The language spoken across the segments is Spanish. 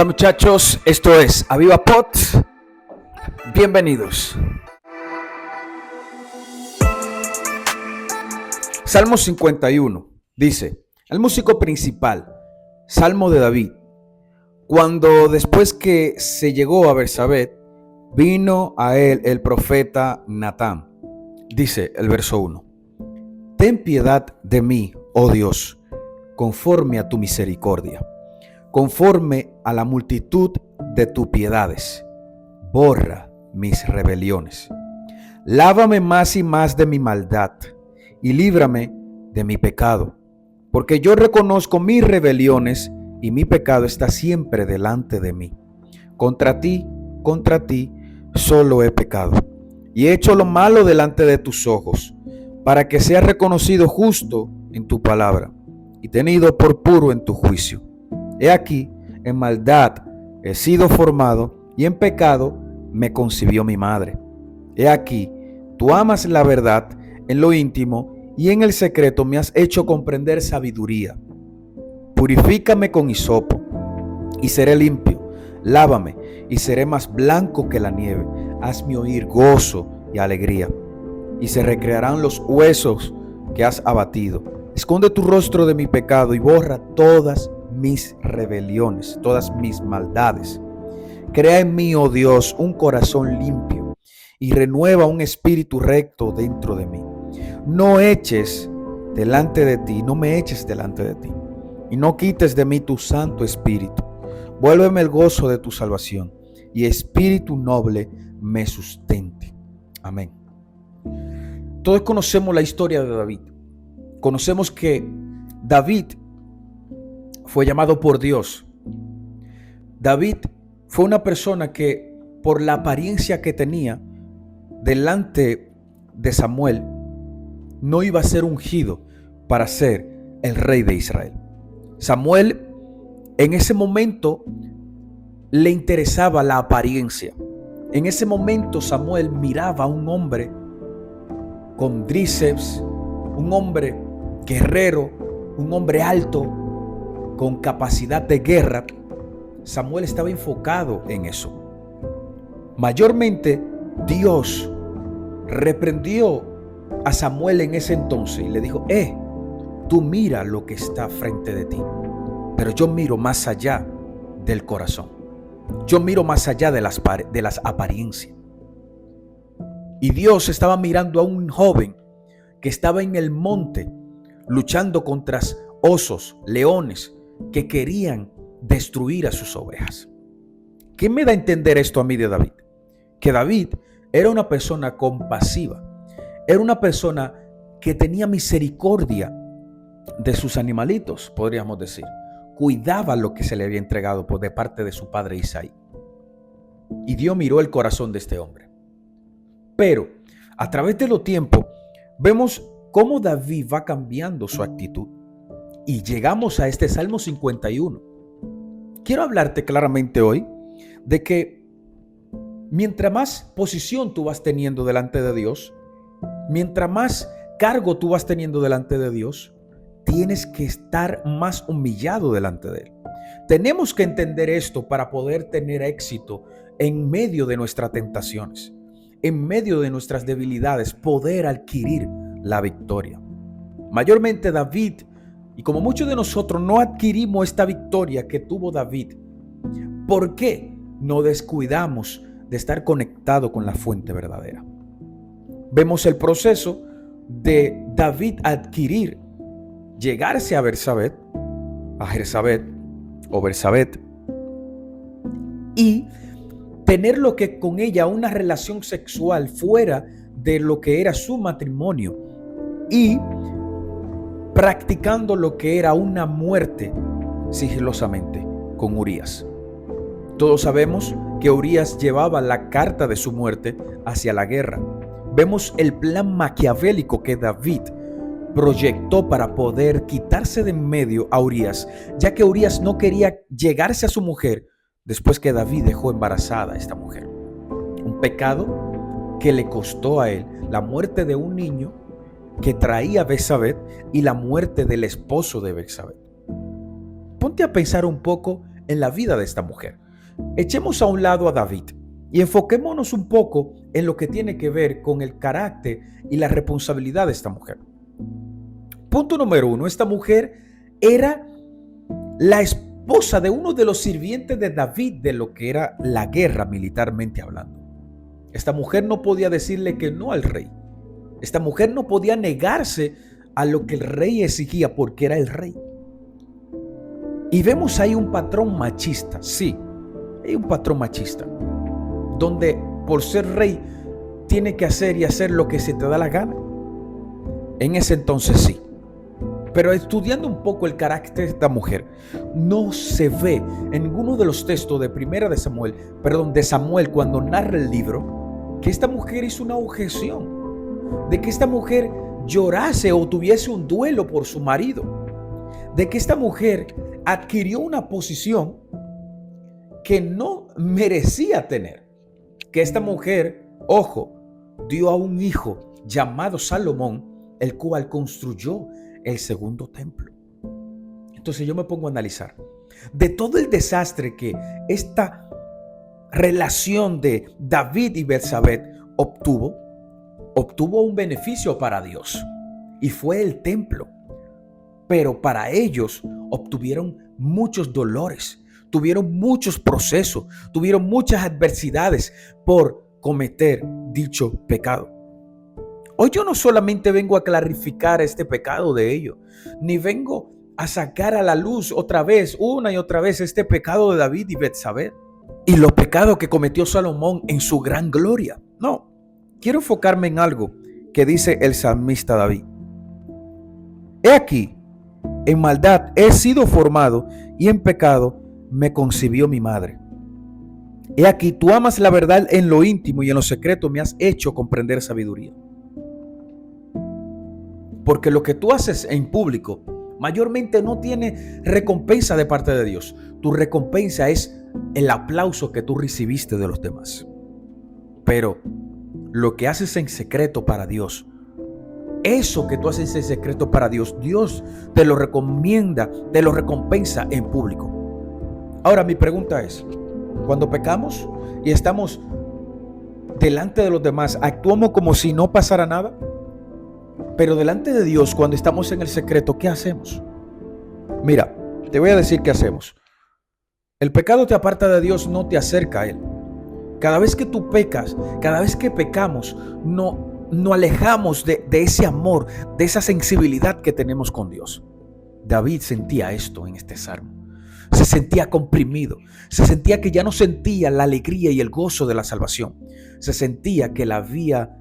Hola muchachos, esto es Aviva Pot. Bienvenidos. Salmo 51 dice: el músico principal, Salmo de David. Cuando después que se llegó a Bersabé, vino a él el profeta Natán. Dice el verso 1: ten piedad de mí, oh Dios, conforme a tu misericordia, conforme a la multitud de tus piedades. Borra mis rebeliones. Lávame más y más de mi maldad y líbrame de mi pecado, porque yo reconozco mis rebeliones y mi pecado está siempre delante de mí. Contra ti solo he pecado y he hecho lo malo delante de tus ojos, para que sea reconocido justo en tu palabra y tenido por puro en tu juicio. He aquí, en maldad he sido formado y en pecado me concibió mi madre. He aquí, tú amas la verdad en lo íntimo y en el secreto me has hecho comprender sabiduría. Purifícame con hisopo y seré limpio. Lávame y seré más blanco que la nieve. Hazme oír gozo y alegría, y se recrearán los huesos que has abatido. Esconde tu rostro de mi pecado y borra todas mis rebeliones, todas mis maldades. Crea en mí, oh Dios, un corazón limpio y renueva un espíritu recto dentro de mí. No me eches delante de ti y no quites de mí tu santo espíritu. Vuélveme el gozo de tu salvación y espíritu noble me sustente. Amén. Todos conocemos la historia de David. Conocemos que David fue llamado por Dios. David fue una persona que, por la apariencia que tenía delante de Samuel, no iba a ser ungido para ser el rey de Israel. Samuel en ese momento le interesaba la apariencia. En ese momento Samuel miraba a un hombre con tríceps, un hombre guerrero, un hombre alto, con capacidad de guerra. Samuel estaba enfocado en eso. Mayormente Dios reprendió a Samuel en ese entonces y le dijo: tú mira lo que está frente de ti, pero yo miro más allá del corazón. Yo miro más allá de las apariencias. Y Dios estaba mirando a un joven que estaba en el monte luchando contra osos, leones que querían destruir a sus ovejas. ¿Qué me da a entender esto a mí de David? Que David era una persona compasiva, era una persona que tenía misericordia de sus animalitos, podríamos decir. Cuidaba lo que se le había entregado de parte de su padre Isaí. Y Dios miró el corazón de este hombre. Pero a través de los tiempos vemos cómo David va cambiando su actitud y llegamos a este Salmo 51. Quiero hablarte claramente hoy de que mientras más posición tú vas teniendo delante de Dios, mientras más cargo tú vas teniendo delante de Dios, tienes que estar más humillado delante de Él. Tenemos que entender esto para poder tener éxito en medio de nuestras tentaciones, en medio de nuestras debilidades, poder adquirir la victoria. Mayormente David, y como muchos de nosotros, no adquirimos esta victoria que tuvo David. ¿Por qué? No descuidamos de estar conectado con la fuente verdadera. Vemos el proceso de David adquirir, llegarse a Bersabé, y tener lo que con ella una relación sexual fuera de lo que era su matrimonio y practicando lo que era una muerte sigilosamente con Urías. Todos sabemos que Urías llevaba la carta de su muerte hacia la guerra. Vemos el plan maquiavélico que David proyectó para poder quitarse de en medio a Urías, ya que Urías no quería llegarse a su mujer después que David dejó embarazada a esta mujer. Un pecado que le costó a él la muerte de un niño que traía Betsabé y la muerte del esposo de Betsabé. Ponte a pensar un poco en la vida de esta mujer. Echemos a un lado a David y enfoquémonos un poco en lo que tiene que ver con el carácter y la responsabilidad de esta mujer. Punto número 1, esta mujer era la esposa de uno de los sirvientes de David de lo que era la guerra militarmente hablando. Esta mujer no podía decirle que no al rey. Esta mujer no podía negarse a lo que el rey exigía porque era el rey. Y vemos ahí un patrón machista, sí, hay un patrón machista, donde por ser rey tiene que hacer y hacer lo que se te da la gana. En ese entonces sí. Pero estudiando un poco el carácter de esta mujer, no se ve en ninguno de los textos de Samuel cuando narra el libro, que esta mujer hizo una objeción, de que esta mujer llorase o tuviese un duelo por su marido, de que esta mujer adquirió una posición que no merecía tener, que esta mujer, ojo, dio a un hijo llamado Salomón, el cual construyó el segundo templo. Entonces yo me pongo a analizar de todo el desastre que esta relación de David y Betsabé obtuvo un beneficio para Dios y fue el templo. Pero para ellos obtuvieron muchos dolores, tuvieron muchos procesos, tuvieron muchas adversidades por cometer dicho pecado. Hoy yo no solamente vengo a clarificar este pecado de ellos, ni vengo a sacar a la luz otra vez, una y otra vez, este pecado de David y Betsabé y los pecados que cometió Salomón en su gran gloria. No, quiero enfocarme en algo que dice el salmista David. He aquí, en maldad he sido formado y en pecado me concibió mi madre. He aquí, tú amas la verdad en lo íntimo y en lo secreto me has hecho comprender sabiduría. Porque lo que tú haces en público mayormente no tiene recompensa de parte de Dios. Tu recompensa es el aplauso que tú recibiste de los demás. Pero lo que haces en secreto para Dios, eso que tú haces en secreto para Dios, Dios te lo recomienda, te lo recompensa en público. Ahora mi pregunta es, cuando pecamos y estamos delante de los demás, ¿actuamos como si no pasara nada? Pero delante de Dios, cuando estamos en el secreto, ¿qué hacemos? Mira, te voy a decir qué hacemos. El pecado te aparta de Dios, no te acerca a Él. Cada vez que tú pecas, cada vez que pecamos, no alejamos de ese amor, de esa sensibilidad que tenemos con Dios. David sentía esto en este salmo. Se sentía comprimido, se sentía que ya no sentía la alegría y el gozo de la salvación. Se sentía que la había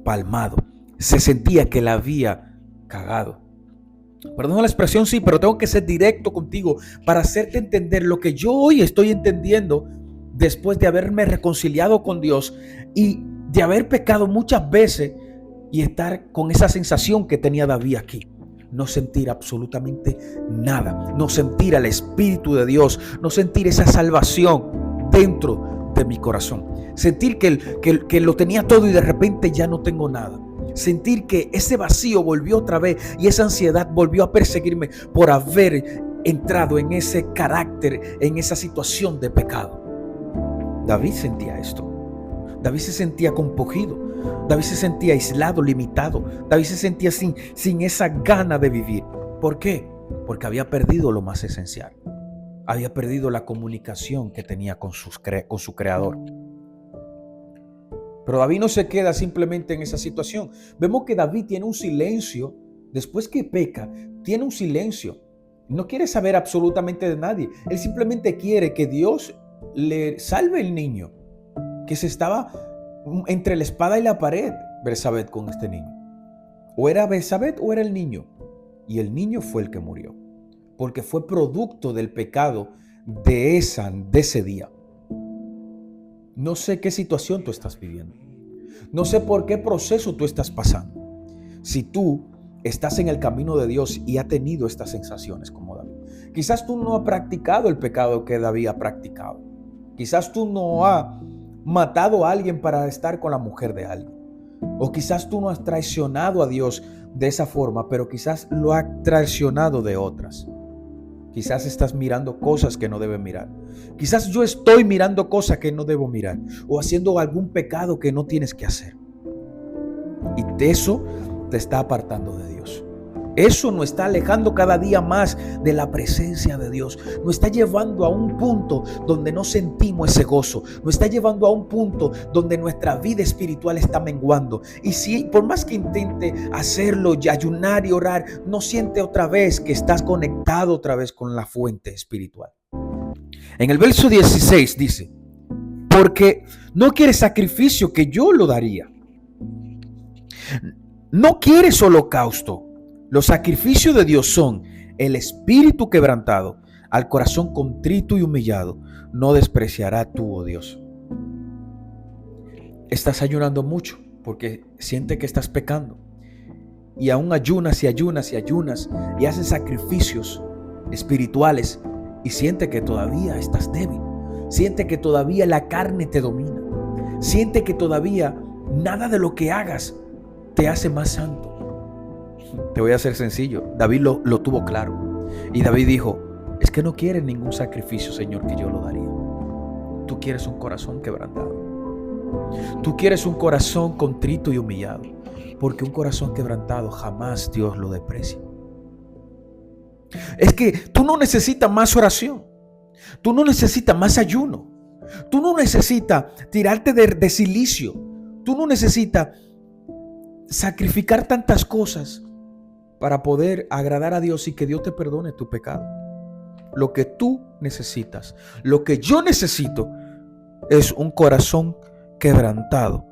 palmado, se sentía que la había cagado. Perdona la expresión, sí, pero tengo que ser directo contigo para hacerte entender lo que yo hoy estoy entendiendo después de haberme reconciliado con Dios y de haber pecado muchas veces y estar con esa sensación que tenía David aquí. No sentir absolutamente nada, no sentir al Espíritu de Dios, no sentir esa salvación dentro de mi corazón. Sentir que lo tenía todo y de repente ya no tengo nada. Sentir que ese vacío volvió otra vez y esa ansiedad volvió a perseguirme por haber entrado en ese carácter, en esa situación de pecado. David sentía esto. David se sentía compungido. David se sentía aislado, limitado. David se sentía sin esa gana de vivir. ¿Por qué? Porque había perdido lo más esencial. Había perdido la comunicación que tenía con su creador. Pero David no se queda simplemente en esa situación. Vemos que David tiene un silencio. Después que peca, tiene un silencio. No quiere saber absolutamente de nadie. Él simplemente quiere que Dios le salve el niño que se estaba entre la espada y la pared, Betsabé, con este niño. O era Betsabé o era el niño. Y el niño fue el que murió, porque fue producto del pecado de ese día. No sé qué situación tú estás viviendo. No sé por qué proceso tú estás pasando. Si tú estás en el camino de Dios y has tenido estas sensaciones como David. Quizás tú no has practicado el pecado que David ha practicado. Quizás tú no has matado a alguien para estar con la mujer de alguien. O quizás tú no has traicionado a Dios de esa forma, pero quizás lo has traicionado de otras. Quizás estás mirando cosas que no debes mirar. Quizás yo estoy mirando cosas que no debo mirar o haciendo algún pecado que no tienes que hacer. Y de eso te está apartando de Dios. Eso nos está alejando cada día más de la presencia de Dios. Nos está llevando a un punto donde no sentimos ese gozo. Nos está llevando a un punto donde nuestra vida espiritual está menguando. Y si por más que intente hacerlo y ayunar y orar, no siente otra vez que estás conectado otra vez con la fuente espiritual. En el verso 16 dice, porque no quieres sacrificio que yo lo daría. No quieres holocausto. Los sacrificios de Dios son el espíritu quebrantado, al corazón contrito y humillado. No despreciará tú, oh Dios. Estás ayunando mucho porque sientes que estás pecando. Y aún ayunas y ayunas y ayunas y haces sacrificios espirituales y sientes que todavía estás débil. Sientes que todavía la carne te domina. Sientes que todavía nada de lo que hagas te hace más santo. Te voy a ser sencillo. David lo tuvo claro. Y David dijo, es que no quieres ningún sacrificio, Señor, que yo lo daría. Tú quieres un corazón quebrantado. Tú quieres un corazón contrito y humillado. Porque un corazón quebrantado jamás Dios lo desprecia. Es que tú no necesitas más oración. Tú no necesitas más ayuno. Tú no necesitas tirarte de silicio. Tú no necesitas sacrificar tantas cosas para poder agradar a Dios y que Dios te perdone tu pecado. Lo que tú necesitas, lo que yo necesito, es un corazón quebrantado